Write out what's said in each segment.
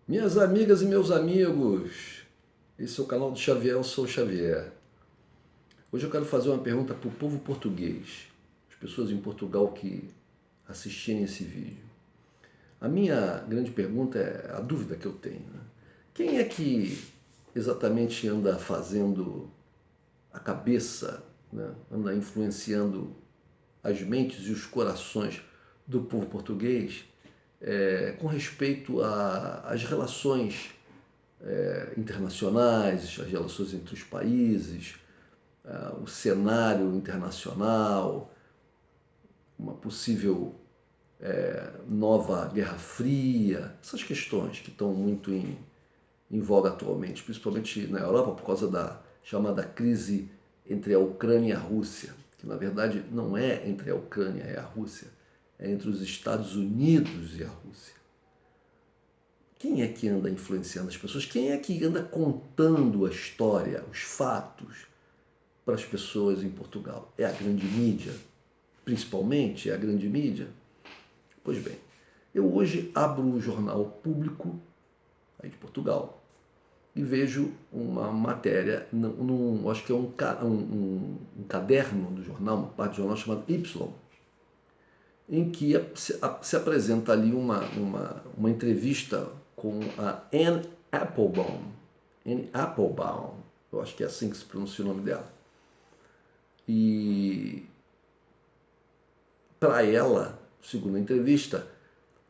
Minhas amigas e meus amigos, esse é o canal do Xavier, eu sou o Xavier. Hoje eu quero fazer uma pergunta para o povo português, as pessoas em Portugal que assistirem esse vídeo. A minha grande pergunta é a dúvida que eu tenho, né? Quem é que exatamente anda fazendo a cabeça, né? Anda influenciando as mentes e os corações do povo português com respeito às relações internacionais, as relações entre os países, o cenário internacional, uma possível nova Guerra Fria, essas questões que estão muito em voga atualmente, principalmente na Europa, por causa da chamada crise entre a Ucrânia e a Rússia, que na verdade não é entre a Ucrânia e a Rússia, é entre os Estados Unidos e a Rússia. Quem é que anda influenciando as pessoas? Quem é que anda contando a história, os fatos para as pessoas em Portugal? É a grande mídia? Principalmente é a grande mídia? Pois bem, eu hoje abro o jornal público aí de Portugal e vejo uma matéria, acho que é um caderno do jornal, uma parte do jornal chamada Y, em que se apresenta ali uma entrevista com a Anne Applebaum. Anne Applebaum, eu acho que é assim que se pronuncia o nome dela. E para ela, segundo a entrevista,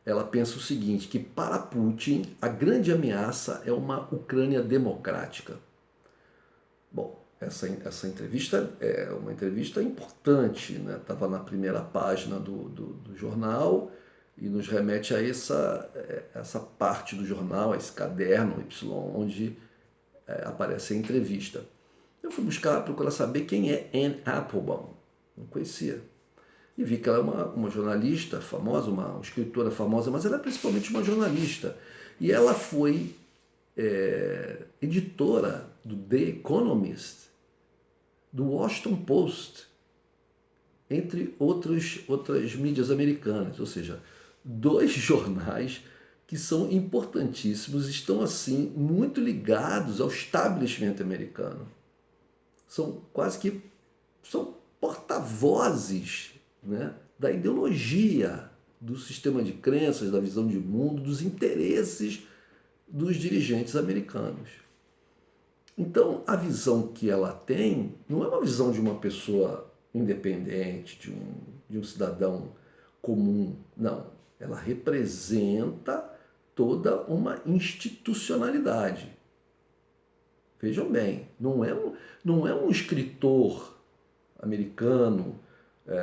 ela pensa o seguinte, que para Putin a grande ameaça é uma Ucrânia democrática. Bom, essa entrevista é uma entrevista importante, né? Estava na primeira página do jornal e nos remete a essa parte do jornal, a esse caderno Y, onde aparece a entrevista. Eu fui buscar, procurar saber quem é Anne Applebaum, não conhecia. E vi que ela é uma jornalista famosa, uma escritora famosa, mas ela é principalmente uma jornalista. E ela foi editora do The Economist, do Washington Post, entre outras mídias americanas. Ou seja, dois jornais que são importantíssimos, estão assim muito ligados ao establishment americano. São quase que são porta-vozes, né, da ideologia, do sistema de crenças, da visão de mundo, dos interesses dos dirigentes americanos. Então, a visão que ela tem não é uma visão de uma pessoa independente, de um cidadão comum. Não. Ela representa toda uma institucionalidade. Vejam bem, não é um escritor americano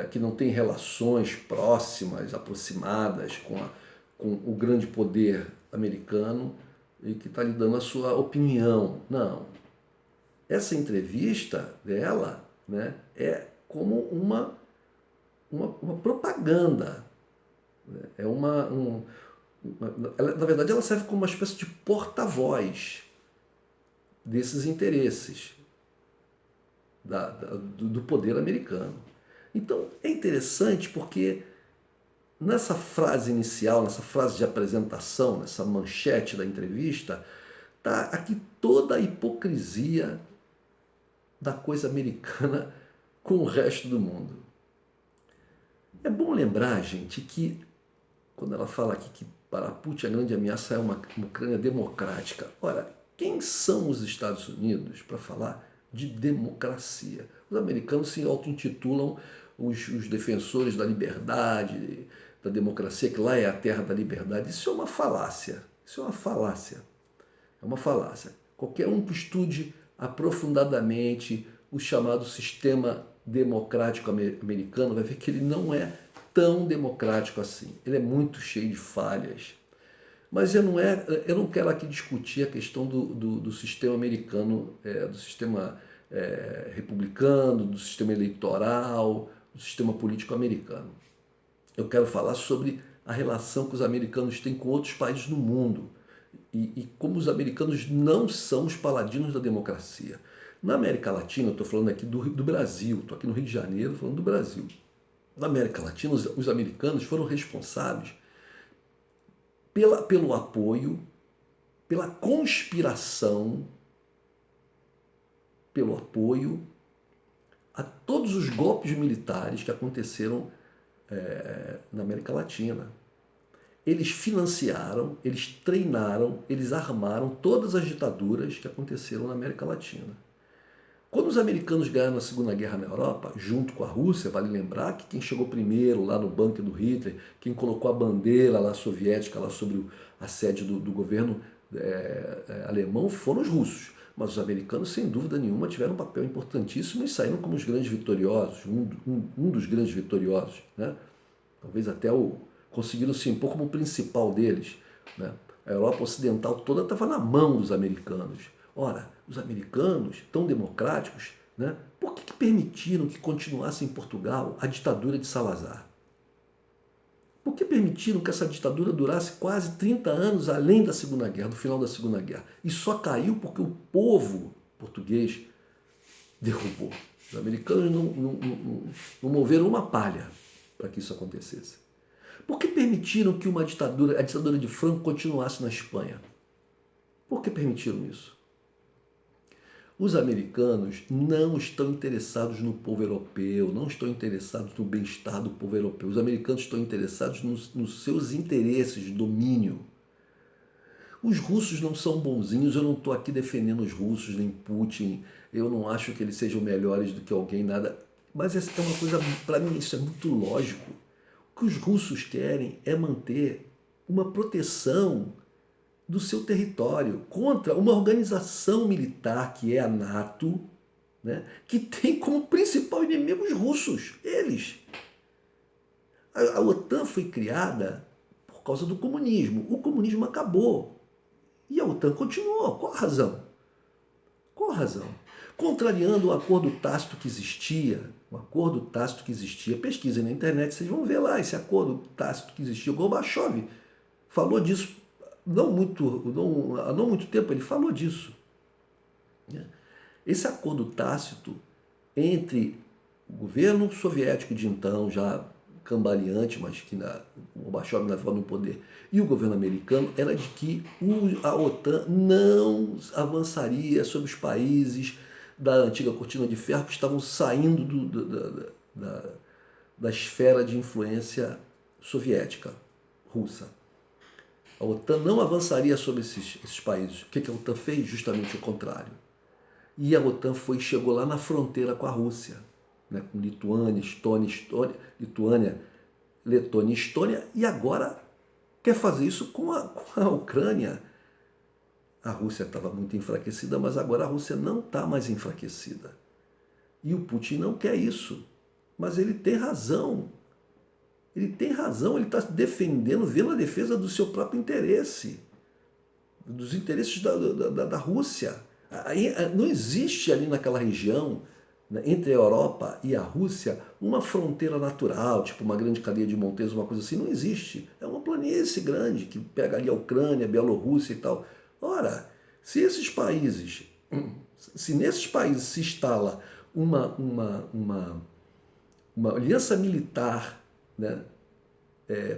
que não tem relações próximas, aproximadas com o grande poder americano e que está lhe dando a sua opinião. Não. Essa entrevista dela, né, é como uma propaganda. É na verdade, ela serve como uma espécie de porta-voz desses interesses do poder americano. Então, é interessante porque nessa frase inicial, nessa frase de apresentação, nessa manchete da entrevista, está aqui toda a hipocrisia da coisa americana com o resto do mundo. É bom lembrar, gente, que quando ela fala aqui que para Putin a grande ameaça é uma Ucrânia democrática, ora, quem são os Estados Unidos para falar de democracia? Os americanos se auto-intitulam os defensores da liberdade, da democracia, que lá é a terra da liberdade. Isso é uma falácia. Isso é uma falácia. É uma falácia. Qualquer um que estude aprofundadamente o chamado sistema democrático americano vai ver que ele não é tão democrático assim. Ele é muito cheio de falhas. Mas eu não quero aqui discutir a questão do sistema americano, do sistema republicano, do sistema eleitoral, do sistema político americano. Eu quero falar sobre a relação que os americanos têm com outros países no mundo e como os americanos não são os paladinos da democracia. Na América Latina, eu estou falando aqui do Brasil, estou aqui no Rio de Janeiro falando do Brasil. Na América Latina, os americanos foram responsáveis pelo apoio pela conspiração, pelo apoio a todos os golpes militares que aconteceram na América Latina. Eles financiaram, eles treinaram, eles armaram todas as ditaduras que aconteceram na América Latina. Quando os americanos ganharam a Segunda Guerra na Europa, junto com a Rússia, vale lembrar que quem chegou primeiro lá no bunker do Hitler, quem colocou a bandeira lá soviética lá sobre a sede do governo alemão foram os russos. Mas os americanos, sem dúvida nenhuma, tiveram um papel importantíssimo e saíram como os grandes vitoriosos, um dos grandes vitoriosos, né? Talvez até conseguiram se impor como o principal deles, né? A Europa Ocidental toda estava na mão dos americanos. Ora, os americanos, tão democráticos, né? Por que permitiram que continuasse em Portugal a ditadura de Salazar? Por que permitiram que essa ditadura durasse quase 30 anos além da Segunda Guerra, do final da Segunda Guerra? E só caiu porque o povo português derrubou. Os americanos não moveram uma palha para que isso acontecesse. Por que permitiram que a ditadura de Franco continuasse na Espanha? Por que permitiram isso? Os americanos não estão interessados no povo europeu, não estão interessados no bem-estar do povo europeu. Os americanos estão interessados nos seus interesses de domínio. Os russos não são bonzinhos, eu não estou aqui defendendo os russos, nem Putin, eu não acho que eles sejam melhores do que alguém, nada. Mas essa é uma coisa, para mim, isso é muito lógico. O que os russos querem é manter uma proteção do seu território contra uma organização militar que é a NATO, né, que tem como principal inimigo os russos, eles. A OTAN foi criada por causa do comunismo. O comunismo acabou. E a OTAN continuou. Qual a razão? Qual a razão? Contrariando o acordo tácito que existia, pesquisem na internet, vocês vão ver lá esse acordo tácito que existia. O Gorbachev falou disso há não muito tempo, ele falou disso. Esse acordo tácito entre o governo soviético de então, já cambaleante, mas que o Gorbachev estava no poder, e o governo americano, era de que a OTAN não avançaria sobre os países da antiga cortina de ferro que estavam saindo da esfera de influência soviética, russa. A OTAN não avançaria sobre esses países. O que a OTAN fez? Justamente o contrário. E a OTAN chegou lá na fronteira com a Rússia, né, com Lituânia, Letônia e Estônia, e agora quer fazer isso com a Ucrânia. A Rússia estava muito enfraquecida, mas agora a Rússia não está mais enfraquecida. E o Putin não quer isso. Mas ele tem razão. Ele está defendendo, vendo a defesa do seu próprio interesse, dos interesses da Rússia. Não existe ali naquela região, né, entre a Europa e a Rússia, uma fronteira natural, tipo uma grande cadeia de montanhas, uma coisa assim. Não existe. É uma planície grande que pega ali a Ucrânia, a Bielorrússia e tal. Ora, se nesses países se instala uma aliança militar, né,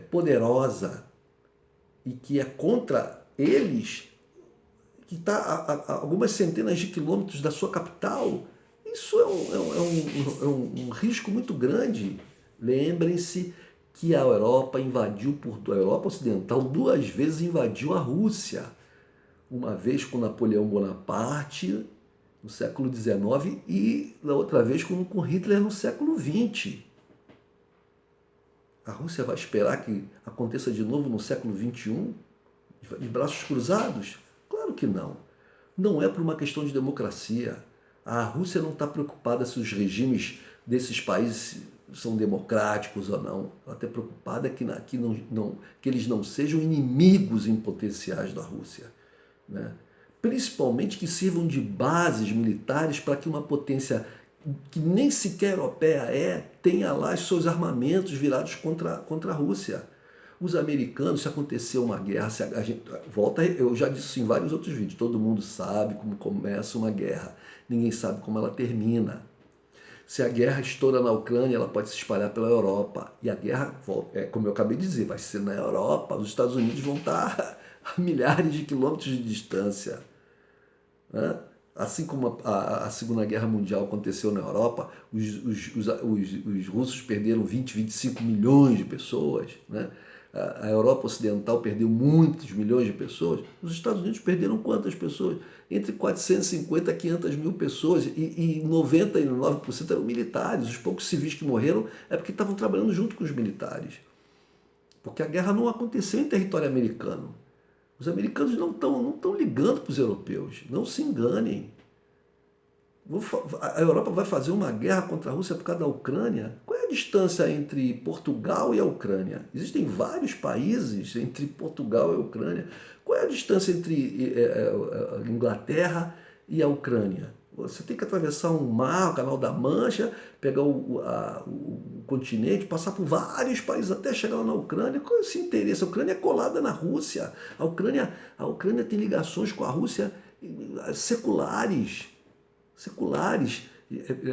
poderosa e que é contra eles, que está a algumas centenas de quilômetros da sua capital, isso é um risco muito grande. Lembrem-se que a Europa Ocidental 2 vezes invadiu a Rússia. Uma vez com Napoleão Bonaparte, no século XIX, e na outra vez com Hitler no século XX. A Rússia vai esperar que aconteça de novo no século XXI, de braços cruzados? Claro que não. Não é por uma questão de democracia. A Rússia não está preocupada se os regimes desses países são democráticos ou não. Ela está preocupada que eles não sejam inimigos em potenciais da Rússia, né? Principalmente que sirvam de bases militares para que uma potência que nem sequer europeia tenha lá os seus armamentos virados contra a Rússia. Os americanos, se acontecer uma guerra, eu já disse isso em vários outros vídeos, todo mundo sabe como começa uma guerra, ninguém sabe como ela termina. Se a guerra estoura na Ucrânia, ela pode se espalhar pela Europa. E a guerra, como eu acabei de dizer, vai ser na Europa. Os Estados Unidos vão estar a milhares de quilômetros de distância, né? Assim como a Segunda Guerra Mundial aconteceu na Europa, os russos perderam 20, 25 milhões de pessoas, né? A Europa Ocidental perdeu muitos milhões de pessoas. Os Estados Unidos perderam quantas pessoas? Entre 450 a 500 mil pessoas, e 99% eram militares. Os poucos civis que morreram é porque estavam trabalhando junto com os militares. Porque a guerra não aconteceu em território americano. Os americanos não estão ligando para os europeus. Não se enganem. A Europa vai fazer uma guerra contra a Rússia por causa da Ucrânia? Qual é a distância entre Portugal e a Ucrânia? Existem vários países entre Portugal e a Ucrânia. Qual é a distância entre a Inglaterra e a Ucrânia? Você tem que atravessar um mar, o Canal da Mancha, pegar o continente, passar por vários países até chegar lá na Ucrânia. Qual é esse interesse? A Ucrânia é colada na Rússia. A Ucrânia tem ligações com a Rússia seculares,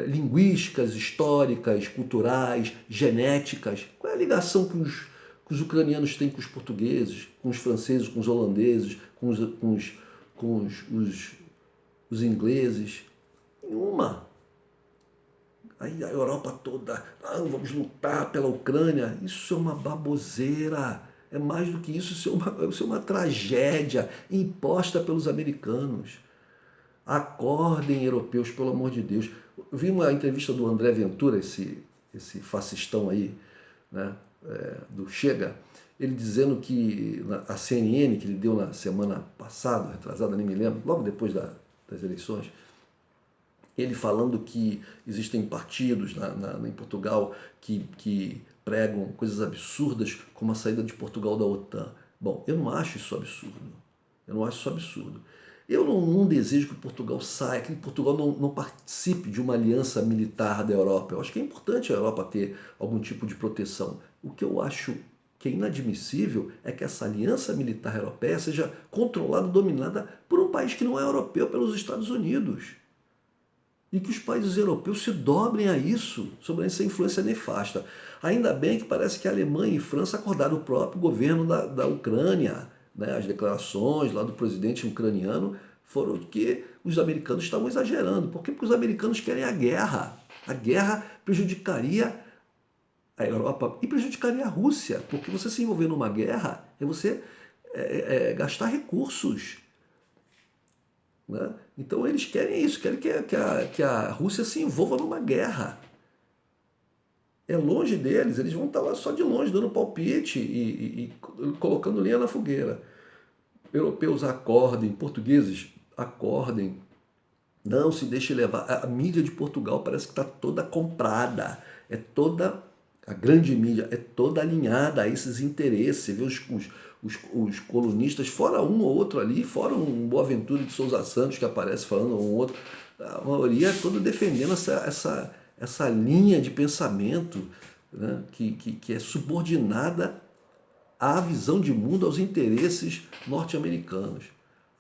linguísticas, históricas, culturais, genéticas. Qual é a ligação que os ucranianos têm com os portugueses, com os franceses, com os holandeses, com os ingleses? Nenhuma. Aí a Europa toda, vamos lutar pela Ucrânia. Isso é uma baboseira. É mais do que isso, isso é uma tragédia imposta pelos americanos. Acordem, europeus, pelo amor de Deus. Eu vi uma entrevista do André Ventura, esse fascistão aí, né, do Chega, ele dizendo que a CNN, que ele deu na semana passada, retrasada, nem me lembro, logo depois das eleições, ele falando que existem partidos em Portugal que pregam coisas absurdas, como a saída de Portugal da OTAN. Bom, eu não acho isso absurdo. Eu não acho isso absurdo. Eu não desejo que Portugal saia, que Portugal não participe de uma aliança militar da Europa. Eu acho que é importante a Europa ter algum tipo de proteção. O que eu acho que é inadmissível é que essa aliança militar europeia seja controlada, dominada por um país que não é europeu, pelos Estados Unidos. E que os países europeus se dobrem a isso, sobre essa influência nefasta. Ainda bem que parece que a Alemanha e França acordaram o próprio governo da Ucrânia, né? As declarações lá do presidente ucraniano foram que os americanos estavam exagerando. Por quê? Porque os americanos querem a guerra. A guerra prejudicaria a Europa e prejudicaria a Rússia, porque você se envolver numa guerra é você gastar recursos, né? Então eles querem isso, querem que a Rússia se envolva numa guerra. É longe deles, eles vão estar lá só de longe, dando palpite e colocando lenha na fogueira. Europeus acordem, portugueses acordem, não se deixe levar. A mídia de Portugal parece que está toda comprada, a grande mídia é toda alinhada a esses interesses. Você vê os colunistas, fora um ou outro ali, fora um Boaventura de Sousa Santos que aparece falando um outro, a maioria é toda defendendo essa linha de pensamento, né, que é subordinada à visão de mundo, aos interesses norte-americanos.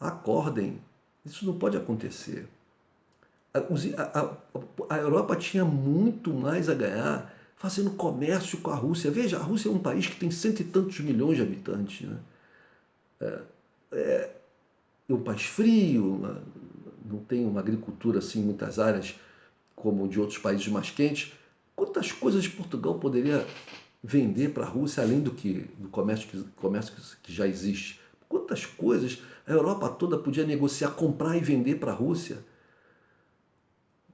Acordem, isso não pode acontecer. A Europa tinha muito mais a ganhar fazendo comércio com a Rússia. Veja, a Rússia é um país que tem cento e tantos milhões de habitantes, né? É um país frio, não tem uma agricultura assim em muitas áreas como de outros países mais quentes. Quantas coisas Portugal poderia vender para a Rússia além do comércio que já existe? Quantas coisas a Europa toda podia negociar, comprar e vender para a Rússia?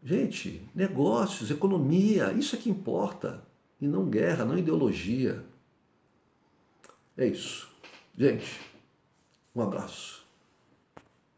Gente, negócios, economia, isso é que importa. E não guerra, não ideologia. É isso. Gente, um abraço.